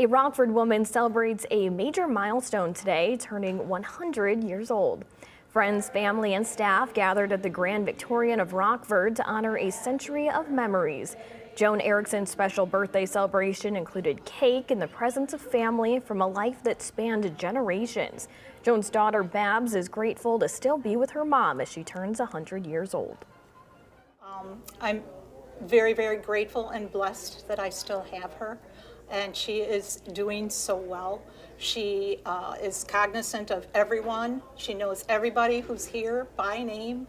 A Rockford woman celebrates a major milestone today, turning 100 years old. Friends, family, and staff gathered at the Grand Victorian of Rockford to honor a century of memories. Joan Erickson's special birthday celebration included cake and the presence of family from a life that spanned generations. Joan's daughter Babs is grateful to still be with her mom as she turns 100 years old. I'm very, very grateful and blessed that I still have her, and she is doing so well. She is cognizant of everyone. She knows everybody who's here by name.